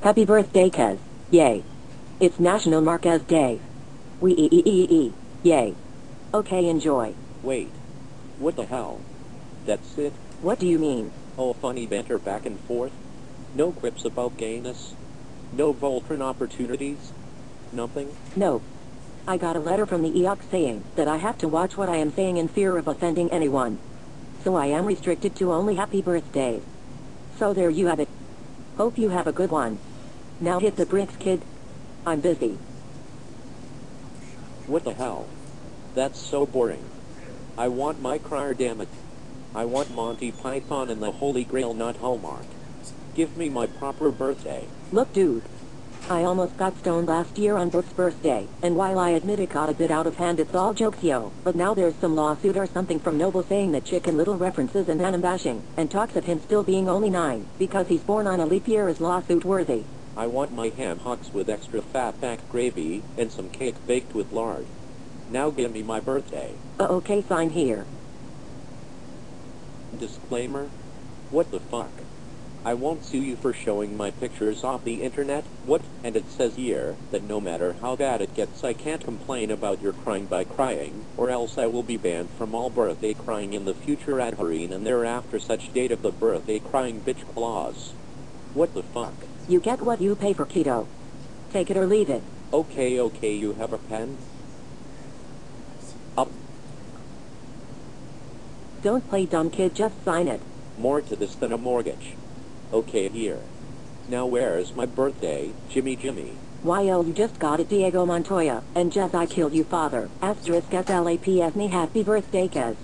Happy birthday, Quez. Yay. It's National Marquez Day. Yay. Okay, enjoy. Wait. What the hell? That's it? What do you mean? Oh, funny banter back and forth? No quips about gayness? No Voltron opportunities? Nothing? No. I got a letter from the EOC saying that I have to watch what I am saying in fear of offending anyone. So I am restricted to only happy birthdays. So there you have it. Hope you have a good one. Now hit the bricks, kid. I'm busy. What the hell? That's so boring. I want my Crier, damn it. I want Monty Python and the Holy Grail, not Hallmark. Give me my proper birthday. Look, dude. I almost got stoned last year on Brooke's birthday, and while I admit it got a bit out of hand, it's all jokes, yo. But now there's some lawsuit or something from Noble saying that Chicken Little references and anime bashing, and talks of him still being only 9, because he's born on a leap year is lawsuit worthy. I want my ham hocks with extra fat back gravy, and some cake baked with lard. Now give me my birthday. Okay, sign here. Disclaimer? What the fuck? I won't sue you for showing my pictures off the internet. What? And it says here that no matter how bad it gets, I can't complain about your crying by crying, or else I will be banned from all birthday crying in the future ad hoc and thereafter such date of the birthday crying bitch clause. What the fuck? You get what you pay for, kiddo. Take it or leave it. Okay, you have a pen? Up. Don't play dumb, kid, just sign it. More to this than a mortgage. Okay, here. Now where's my birthday, Jimmy? YL, you just got it, Diego Montoya, and Jess, I killed you, father. Asterisk SLAPS me happy birthday, Quez.